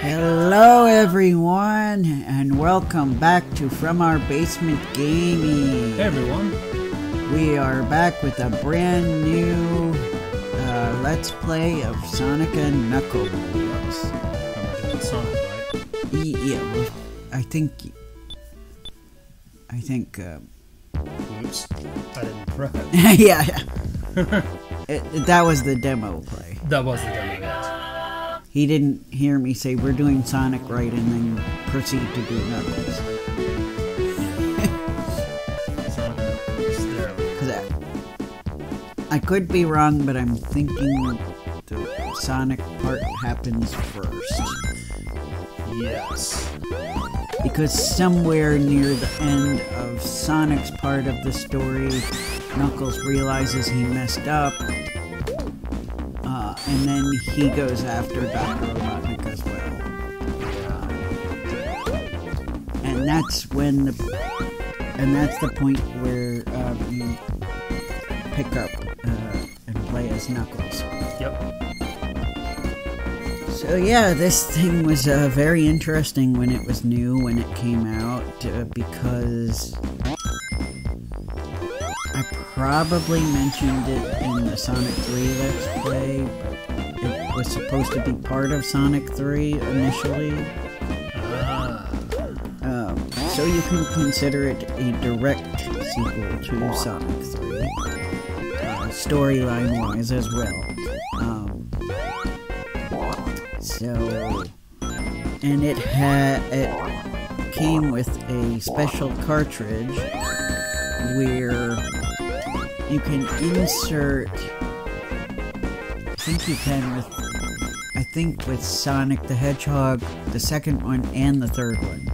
Hello everyone, and welcome back to From Our Basement Gaming. Hey everyone. We are back with a brand new Let's Play of Sonic and Knuckles. I'm doing Sonic, right? Yeah, well, I think... Oops. I didn't press. yeah. That was the demo play. That was the demo, yes. He didn't hear me say we're doing Sonic right and then proceed to do Knuckles. I could be wrong, but I'm thinking the Sonic part happens first. Yes. Because somewhere near the end of Sonic's part of the story, Knuckles realizes he messed up, and then he goes after Dr. Robotnik as well. And that's when that's the point where you pick up and play as Knuckles. Yep. So yeah, this thing was very interesting when it was new, when it came out, because I probably mentioned it in the Sonic 3 Let's Play, but it was supposed to be part of Sonic 3 initially. So you can consider it a direct sequel to Sonic 3, storyline-wise as well. And it came with a special cartridge where you can insert, I think with Sonic the Hedgehog, the second one and the third one,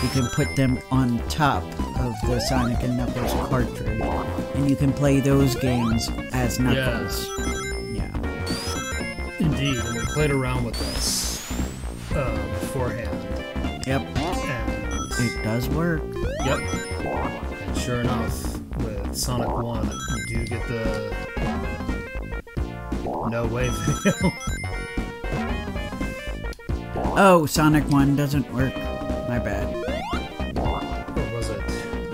you can put them on top of the Sonic and Knuckles cartridge, and you can play those games as Knuckles. Yeah. Indeed, and we played around with this beforehand. Yep. And it does work. Yep. And sure enough, with Sonic 1, you do get the no way fail. Oh, Sonic 1 doesn't work. My bad. Or was it? I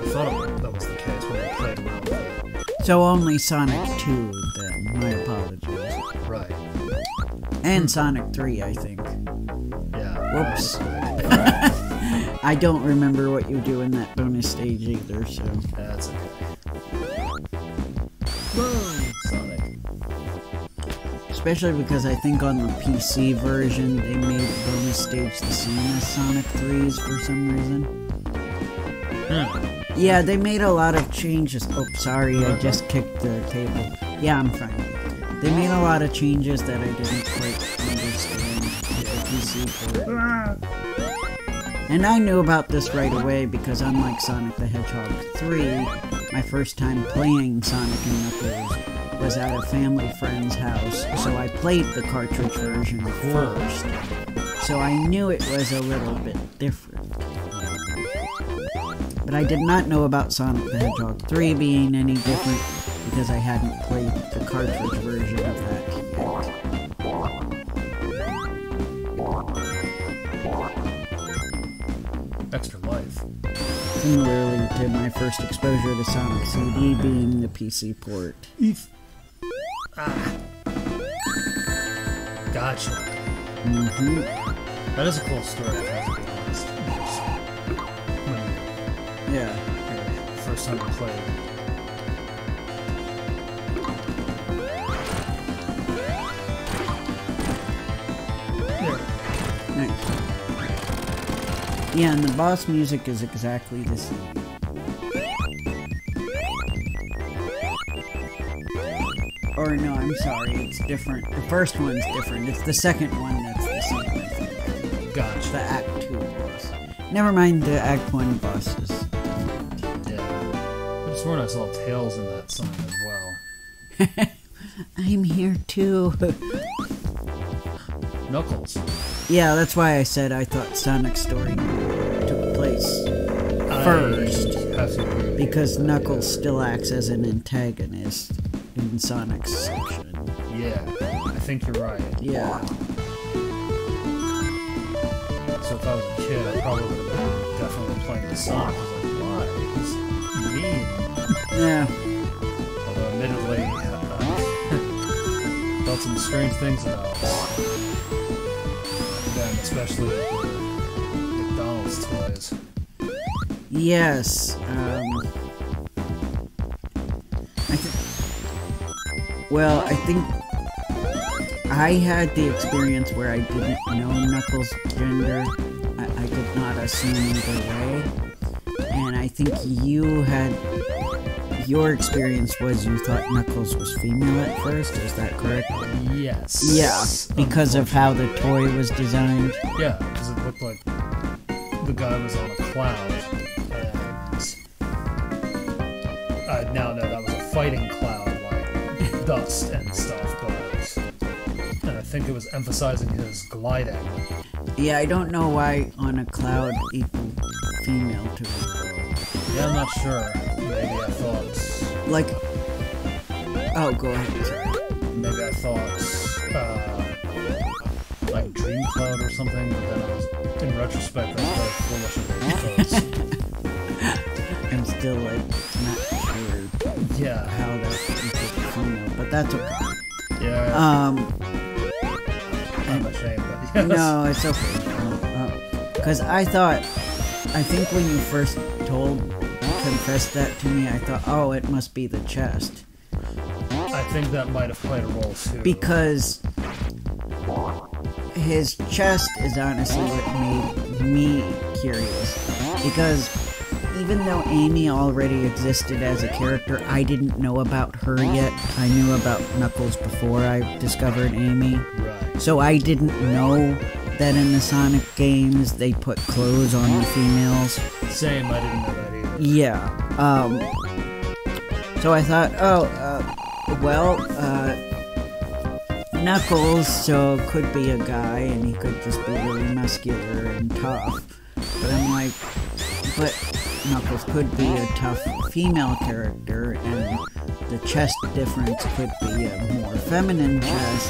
thought that was the case when we played around with it. So only Sonic 2 then. My apologies. Right. And Sonic 3, I think. Yeah. Whoops. I don't remember what you do in that bonus stage either, so... That's okay. Whoa! Sonic. Especially because I think on the PC version, they made the bonus stage the same as Sonic 3's for some reason. Yeah, they made a lot of changes. Oh, sorry, I just kicked the table. Yeah, I'm fine. They made a lot of changes that I didn't quite understand with the PC port. And I knew about this right away because unlike Sonic the Hedgehog 3, my first time playing Sonic and Knuckles was at a family friend's house, so I played the cartridge version first. So I knew it was a little bit different. But I did not know about Sonic the Hedgehog 3 being any different because I hadn't played the cartridge version of that yet. Extra life. Similarly to my first exposure to Sonic CD being the PC port. Gotcha. Mm-hmm. That is a cool story, I have to be honest. Yeah. First time I played. There. Nice. Yeah, and the boss music is exactly the same. Or no, I'm sorry, it's different. The first one's different. It's the second one that's the same, I think. Gotcha. The Act 2 boss. Never mind the Act 1 bosses. Yeah. I just sworn I saw tails in that song as well. I'm here too. Knuckles. Yeah, that's why I said I thought Sonic's story took place first. Because Knuckles still acts as an antagonist in Sonic's section. Yeah, I think you're right. Yeah. So if I was a kid, I probably would have been definitely playing the Sonic. I was like, why? He's mean. Yeah. Although, admittedly, felt some strange things about them, especially with the McDonald's toys. Yes. I think I had the experience where I didn't know Knuckles' gender. I did not assume either way. And I think your experience was you thought Knuckles was female at first, is that correct? Yes. Yeah, because of how the toy was designed. Yeah, because it looked like the guy was on a cloud. And I now know that was a fighting cloud, like dust and stuff, and I think it was emphasizing his gliding. Yeah, I don't know why on a cloud equal female to a girl. Yeah, I'm not sure. Maybe I thought... Like... Oh, go ahead, sorry. Maybe I thought... like Dream Cloud or something, but then I was... In retrospect, I was very foolish of those. I'm still, like, not sure how that's equal to female, but that's okay. Yeah. I'm ashamed, but yes. No, it's okay. Because I think when you first confessed that to me, I thought, oh, it must be the chest. I think that might have played a role too. Because his chest is honestly what made me curious. Because even though Amy already existed as a character, I didn't know about her yet. I knew about Knuckles before I discovered Amy. Right. So I didn't know that in the Sonic games they put clothes on the females. Same, I didn't know that either. Yeah. So I thought, Knuckles, so could be a guy, and he could just be really muscular and tough. But I'm like, but Knuckles could be a tough female character, and the chest difference could be a more feminine chest.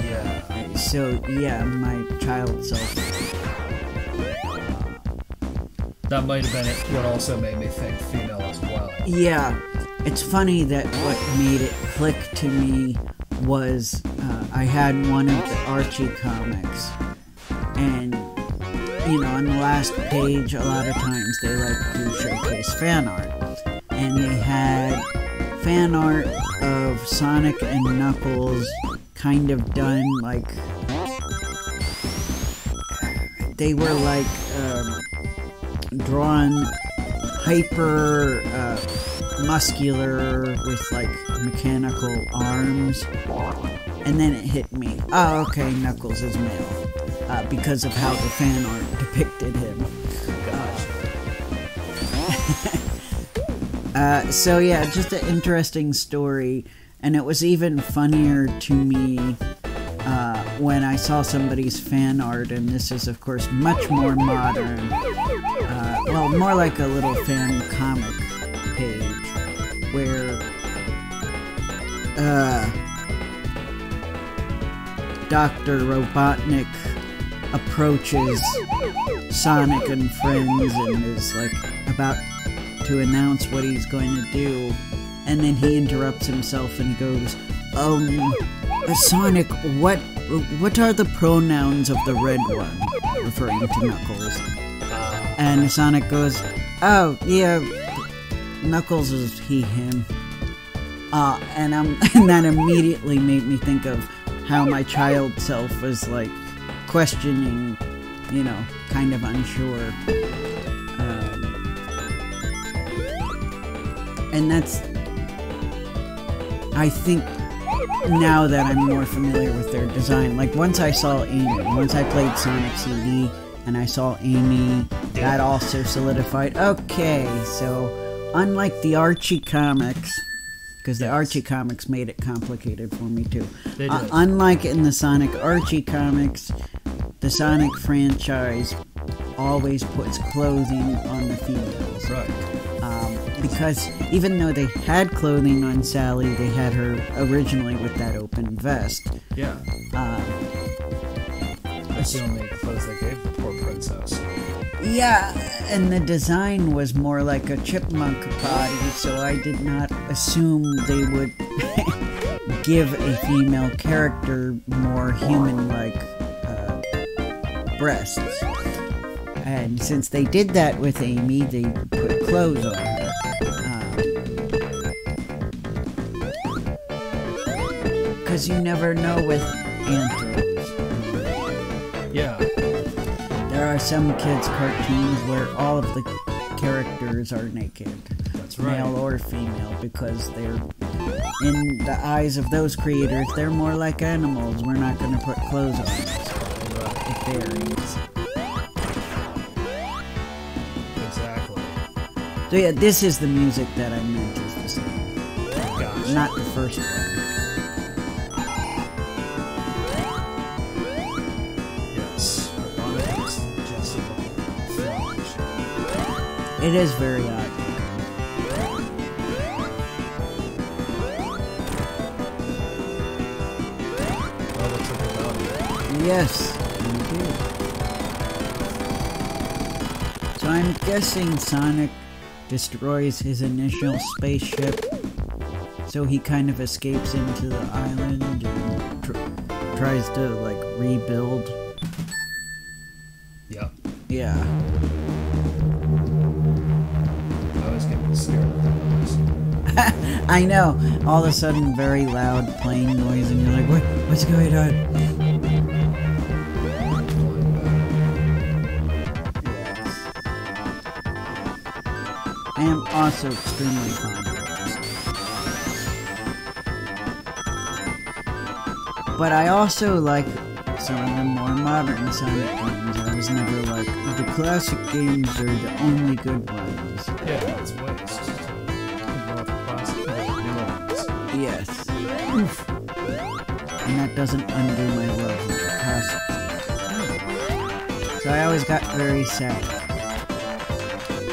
Yeah. So, yeah, my child self. That might have been it, what also made me think female as well. Yeah. It's funny that what made it click to me was I had one of the Archie comics, and on the last page a lot of times they like to showcase fan art, and they had fan art of Sonic and Knuckles kind of done like they were like drawn hyper muscular with like mechanical arms, and then it hit me. Oh, okay, Knuckles is male because of how the fan art depicted him. So yeah, just an interesting story, and it was even funnier to me when I saw somebody's fan art, and this is of course much more modern, well, more like a little fan comic page, where Dr.Robotnik approaches Sonic and friends and is like about to announce what he's going to do, and then he interrupts himself and goes, Sonic, what are the pronouns of the red one? Referring to Knuckles. And Sonic goes, oh, yeah, Knuckles is he, him. And that immediately made me think of how my child self was like questioning, kind of unsure. And that's, I think, now that I'm more familiar with their design, like once I saw Amy, once I played Sonic CD and I saw Amy, that also solidified, okay, so unlike the Archie comics, because the Archie comics made it complicated for me too. Unlike in the Sonic Archie comics, the Sonic franchise always puts clothing on the females. Right. Because even though they had clothing on Sally, they had her originally with that open vest. Yeah. That's the only clothes they gave the poor princess. Yeah, and the design was more like a chipmunk body, so I did not assume they would give a female character more human-like breasts. And since they did that with Amy, they put clothes on her. Because you never know with androids. Yeah. There are some kids' cartoons where all of the characters are naked. That's right. Male or female, because they're, in the eyes of those creators, they're more like animals. We're not going to put clothes on them. It varies. Exactly. So yeah, this is the music that I meant is the same. Gotcha. Not the first one. Yes. Robotic is just a flying machine. It is very odd. Well, looks like a dog. Yes, indeed. So I'm guessing Sonic destroys his initial spaceship, so he kind of escapes into the island and tries to, like, rebuild. Yeah. Yeah. I always get scared of those. I know. All of a sudden, very loud plane noise, and you're like, "What? What's going on?" I am also extremely fond of this. But I also like some of the more modern Sonic games. I was never like, the classic games are the only good ones. Yeah, it's waste. Go with the classic, the new ones. Yes. Oof. And that doesn't undo my love of the classics. So I always got very sad.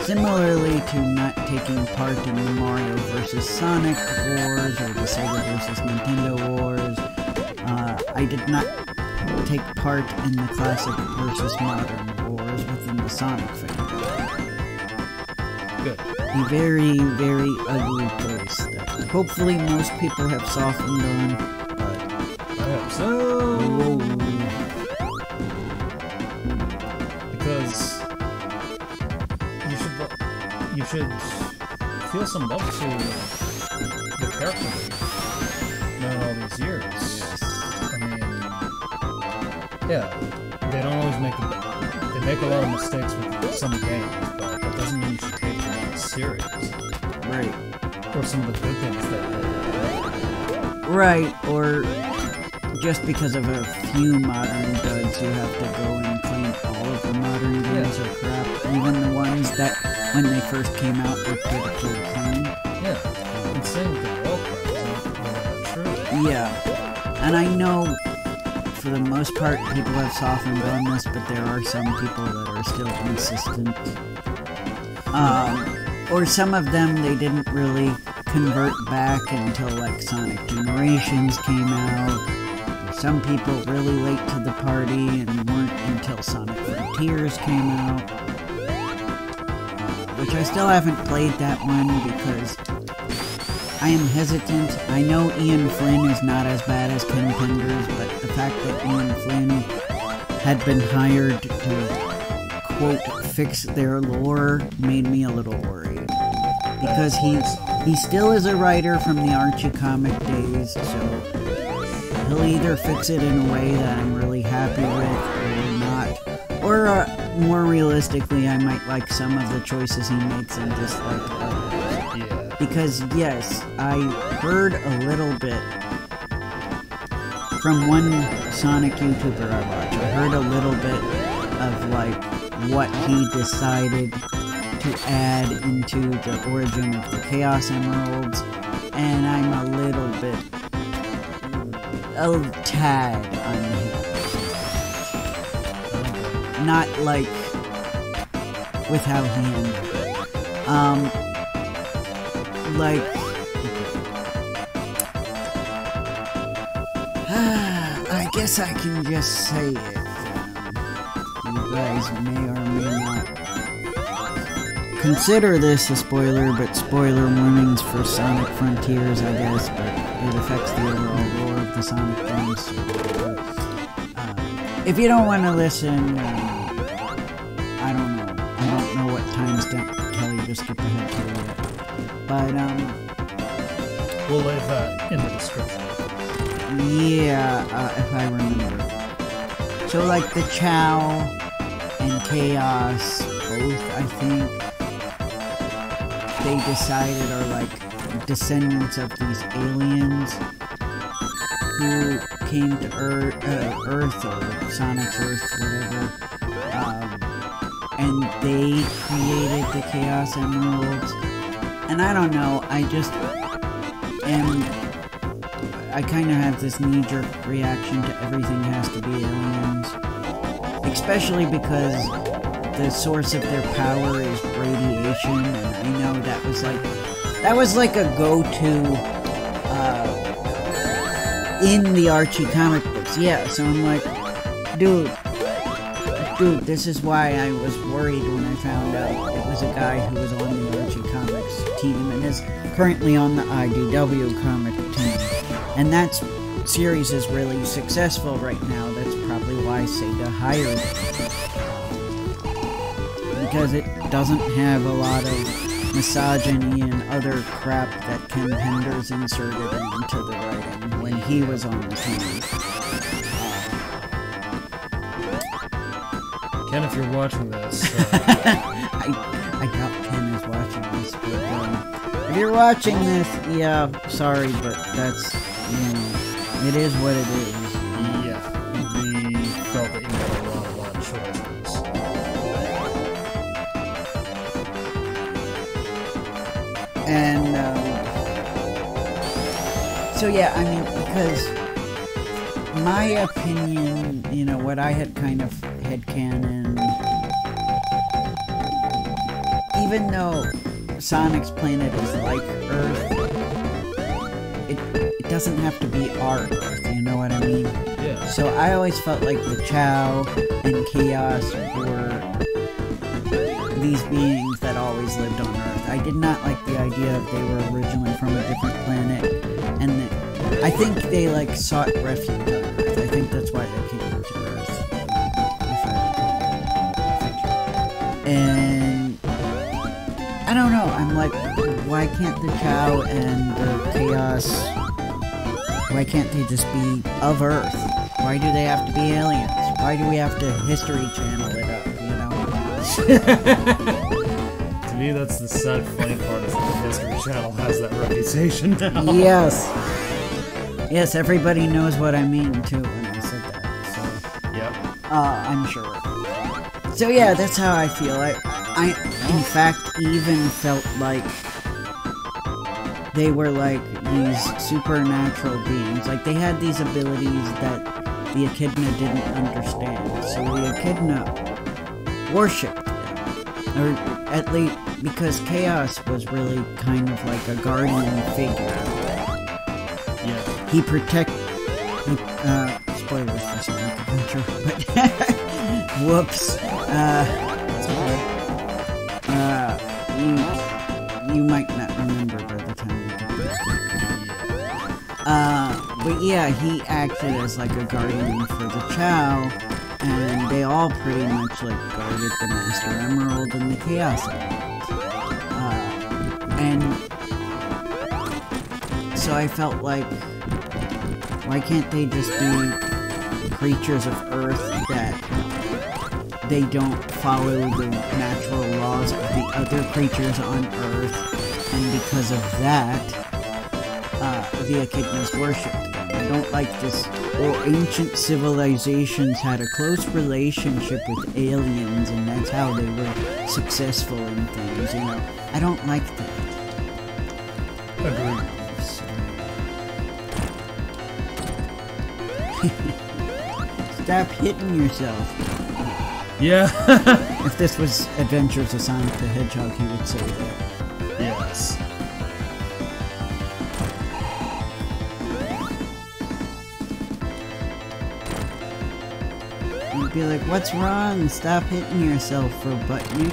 Similarly to not taking part in the Mario vs. Sonic wars or the Sega vs. Nintendo wars, I did not take part in the classic versus modern wars within the Sonic family. Good. A very, very ugly place that hopefully most people have softened on, but I hope so. whoa. Because you should feel some love to the character that you've known all these years. I mean, yeah, they don't always make they make a lot of mistakes with some games, but that doesn't mean you should take them serious. Right. Or some of the good things that they Right, or just because of a few modern duds, you have to go and claim all of the modern games are crap. Even the ones that, when they first came out, were critically acclaimed. Yeah, and saying that they're all crap is not true. Yeah, and I know for the most part people have softened on this, but there are some people that are still insistent. Or some of them they didn't really convert back until like Sonic Generations came out. Or some people really late to the party and weren't until Sonic Frontiers came out. Which I still haven't played that one because I am hesitant. I know Ian Flynn is not as bad as Ken Penders, but the fact that Ian Flynn had been hired to, quote, fix their lore made me a little worried. Because he still is a writer from the Archie comic days, so he'll either fix it in a way that I'm really happy with or not. Or, more realistically, I might like some of the choices he makes and dislike others. Yeah. Because, yes, I heard a little bit from one Sonic YouTuber I watch. I heard a little bit of, like, what he decided to add into the origin of the Chaos Emeralds, and I'm a little bit, a tad unhappy. Not, like, with how he ended it. Like, I guess I can just say it. guys may or may not consider this a spoiler, but spoiler warnings for Sonic Frontiers, I guess, but it affects the overall lore of the Sonic games. So, if you don't want to listen, I don't know. I don't know what timestamp to tell you to skip ahead to it. But, we'll leave that in the description. yeah, if I remember. So, like, the Chow and Chaos, both, I think, they decided are, like, descendants of these aliens who came to Earth, or Sonic's Earth, whatever, and they created the Chaos Emeralds. And I don't know, I kind of have this knee-jerk reaction to everything has to be aliens. Especially because the source of their power is radiation, and I know that was like a go-to, in the Archie comic books. Yeah, so I'm like, dude, this is why I was worried when I found out it was a guy who was on the Archie Comics team and is currently on the IDW comic team. And that series is really successful right now. That's probably why Sega hired it. Because it doesn't have a lot of misogyny and other crap that Ken Penders inserted into the writing when he was on the team. Ken, if you're watching this... I doubt Ken is watching this, but if you're watching this, yeah, sorry, but that's, it is what it is. Yeah, we felt that you had a lot of choices. And, so yeah, I mean, because my opinion, what I had kind of headcanon, even though Sonic's planet is like Earth, it doesn't have to be our Earth, you know what I mean? Yeah. So I always felt like the Chow and Chaos were these beings that always lived on Earth. I did not like the idea that they were originally from a different planet, and I think they, like, sought refuge on Earth. I think that's why they came to Earth, if I recall. And I don't know, I'm like, why can't the Chow and the Chaos, why can't they just be of Earth? Why do they have to be aliens? Why do we have to History Channel it up, To me, that's the sad, funny part, is that the History Channel has that reputation now. Yes, everybody knows what I mean, too, when I said that, so... Yep. I'm sure. So yeah, that's how I feel. I in fact, even felt like they were like these supernatural beings. Like, they had these abilities that the Echidna didn't understand. So the Echidna worshipped them. Or at least, because Chaos was really kind of like a guardian figure. Yeah. He spoilers for Sonic Adventure, but whoops. That's okay. You might not remember by the time you get this book. But yeah, he acted as like a guardian for the Chow, and they all pretty much like guarded the Master Emerald and the Chaos Emerald. And so I felt like, why can't they just be creatures of Earth that they don't follow the natural laws of the other creatures on Earth, and because of that, the Echidnas worshipped them. I don't like this. Ancient civilizations had a close relationship with aliens, and that's how they were successful in things, I don't like that. Agreed. Stop hitting yourself. Yeah. If this was Adventures of Sonic the Hedgehog, he would say that. Yes. I'd be like, what's wrong? Stop hitting yourself, Robotnik.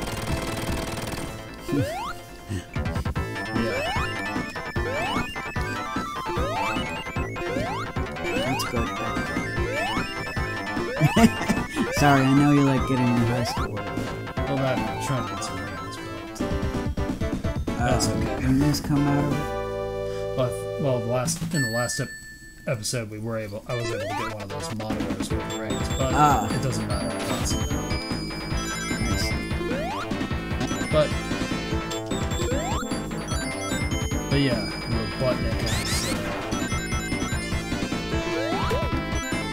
That's good. Sorry, I know you like getting in high school. Well, that I'm trying to get some rings, but that's okay. When this come out of it? Well, in the last episode, I was able to get one of those monitors with the rings, but it doesn't matter. That's but yeah, Robotnik has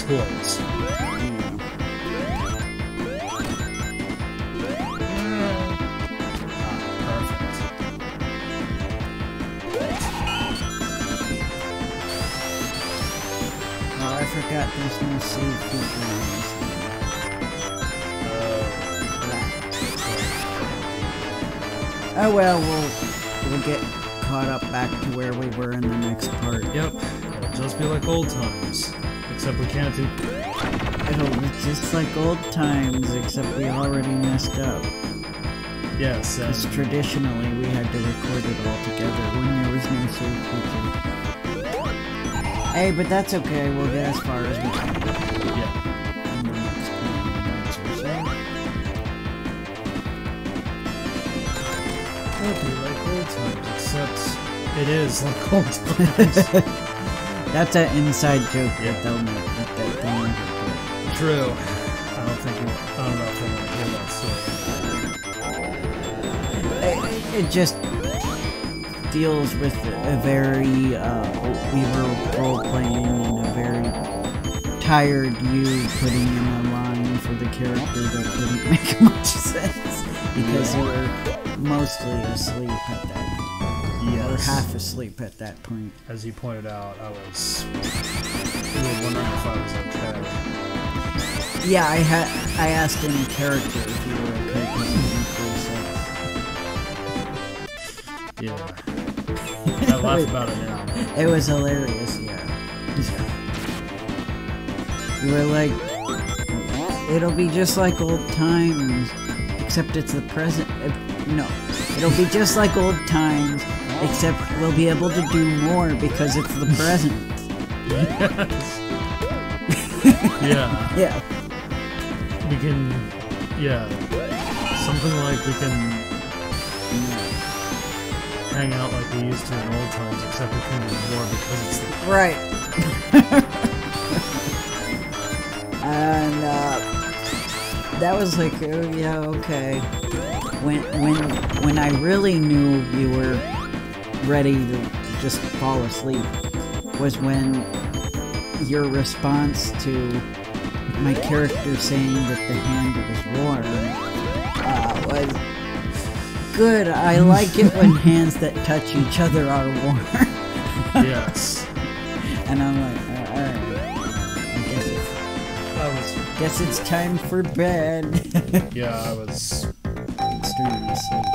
toys. I forgot there's no save feature on this thing. Oh well, we'll get caught up back to where we were in the next part. Yep, it'll just be like old times. Except we can't do... It'll be just like old times, except we already messed up. Yes, because traditionally we had to record it all together when there was no save feature. Hey, but that's okay, we'll get as far as we can. Yeah. In the next 20 minutes or so. It'll be like old times, except it is like old times. That's an inside joke that they'll never get. True. I don't know if they want to hear that story. It just deals with a very, we were role-playing and a very tired you putting in a line for the character that didn't make much sense because you were mostly asleep at that point. Or half asleep at that point. As you pointed out, you were wondering if I was okay. Yeah, I asked in character if you were okay because you didn't feel Yeah. I laugh about it now. It was hilarious, yeah. You were like, it'll be just like old times, except it's the present. No, it'll be just like old times, except we'll be able to do more because it's the present. Yes. Yeah. Yeah. We can, something like we can hang out like we used to in old times, except we can do more because it's the... Right. And, that was like, oh yeah, okay. When I really knew you were ready to just fall asleep was when your response to my character saying that the hand was warm was good. I like it when hands that touch each other are warm. Yes. And I'm like, alright. I guess it's time for bed. Yeah, I was extremely asleep.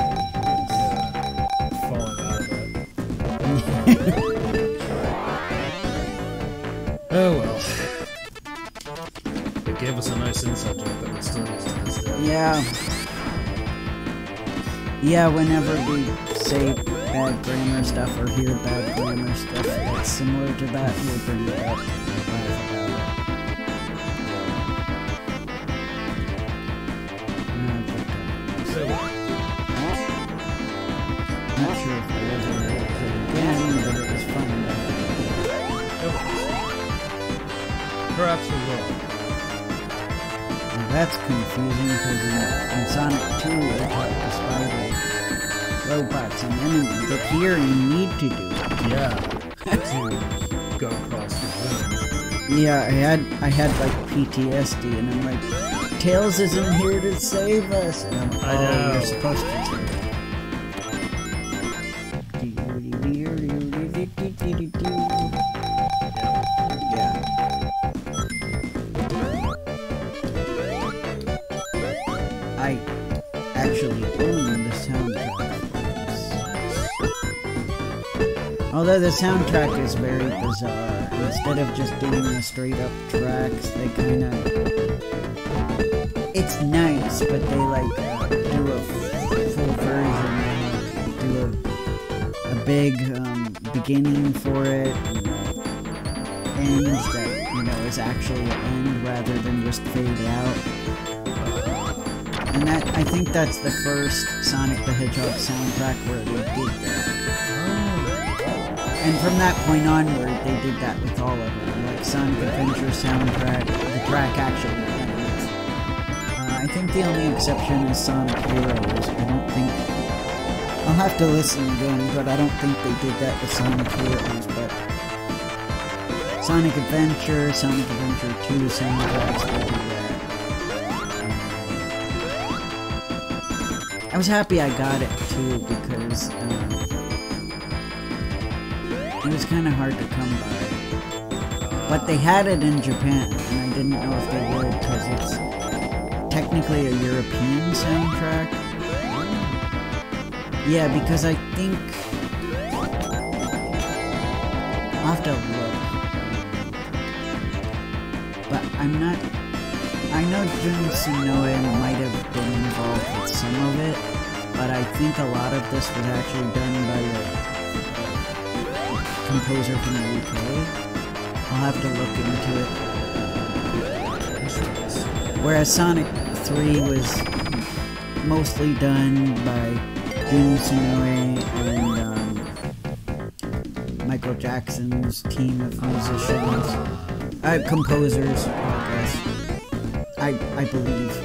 Yeah, falling out of it. Oh well. It gave us a nice inside joke that we still use to this day. Yeah. Yeah, whenever we say bad grammar stuff or hear bad grammar stuff that's similar to that, we'll bring it up and laugh about it. Not sure if there was a little bit again, but it was fun. Perhaps we will. Well, that's confusing because in Sonic 2 they taught the spider robots and enemies, but here you need to do it. Yeah. To go across the room. Yeah, I had like PTSD and I'm like, Tails isn't here to save us. And I'm, I know. You're supposed to save us. Yeah. I actually own the soundtrack for this. Although the soundtrack is very bizarre. Instead of just doing the straight up tracks, they kind of it's nice, but they like do a full version, do a big beginning for it, and end that, you know, is actually an end rather than just fade out. And that, I think that's the first Sonic the Hedgehog soundtrack where they did that. And from that point onward, they did that with all of them. Like Sonic Adventure soundtrack, the track actually ends. I think the only exception is Sonic Heroes. I don't think... I'll have to listen again, but I don't think they did that with Sonic Heroes, but... Sonic Adventure, Sonic Adventure 2 soundtracks, they do that. I was happy I got it too, because it was kind of hard to come by. But they had it in Japan, and I didn't know if they would, because it's technically a European soundtrack. Yeah, because I think... I'll have to look. But I'm not... I know Jun Tsunoe might have been involved with some of it, but I think a lot of this was actually done by a composer from the UK. I'll have to look into it. Whereas Sonic 3 was mostly done by Jun Tsunoe and Michael Jackson's team of musicians. Composers, I guess. I believe.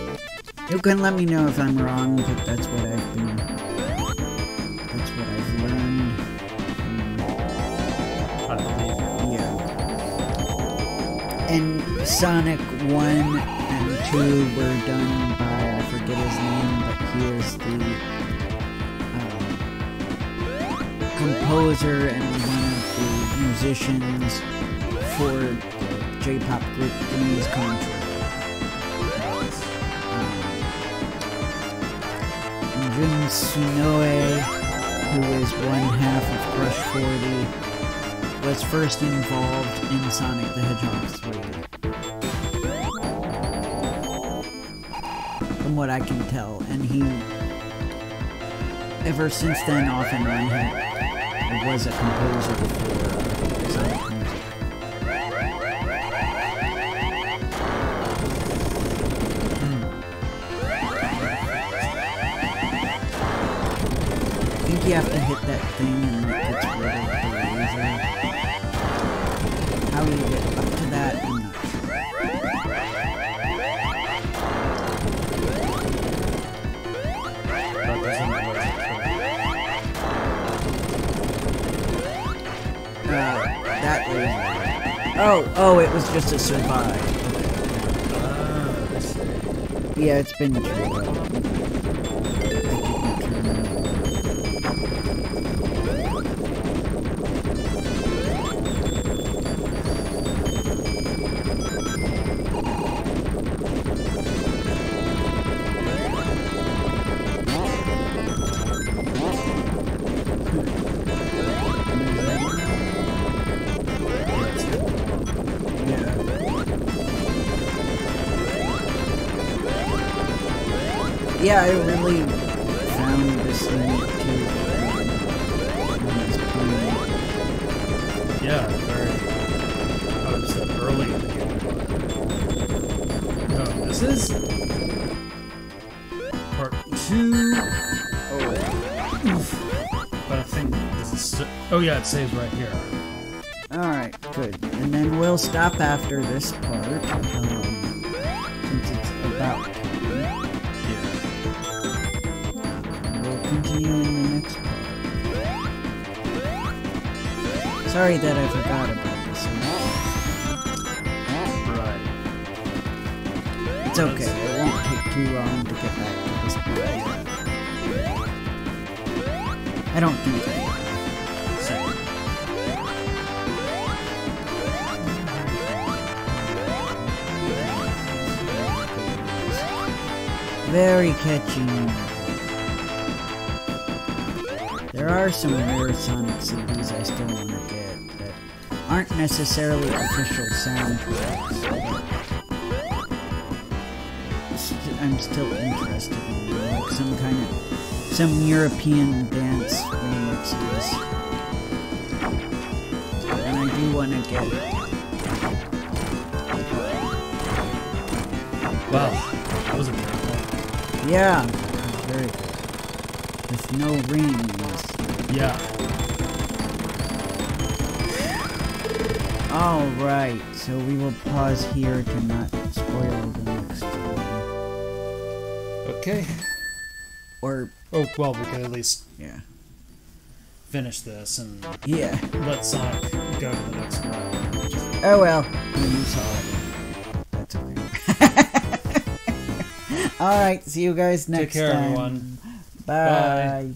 You can let me know if I'm wrong, but that's what I've been... That's what I've learned. Yeah. And Sonic 1 and 2 were done by, I forget his name, but he is the composer and one of the musicians for the J-pop group Three's Country. Jun Tsunoe, who is one half of Crush 40, was first involved in Sonic the Hedgehog 3. From what I can tell, and he, ever since then, off and on, he was a composer for Sonic music. You have to hit that thing and it gets rid of the laser. How do you get up to that? I'm not sure. That laser. Oh, it was just a survive. Yeah, it's been true. Yeah, I really found this unique too. Yeah, very. I would say early in the game. No, this is part 2. Oh, oof. But I think this is. Oh yeah, it saves right here. All right, good. And then we'll stop after this part, since it's about. Continue in the next part. Sorry that I forgot about this one. Right. It's okay, it won't take too long to get back to this part. I don't think that. Very catchy. There are some rare Sonic CDs I still want to get that aren't necessarily official soundtracks. I I'm still interested in, like some European dance remixes. And I do want to get it. Wow, that was a great one. Yeah, very good. With no rings. Yeah. Alright, so we will pause here to not spoil the next one. Okay. Or, oh, well, we could at least yeah. finish this and Yeah. let Sonic go to the next one. Oh well, you saw it. That's okay. Alright, see you guys next Take care, time. everyone. Bye. Bye.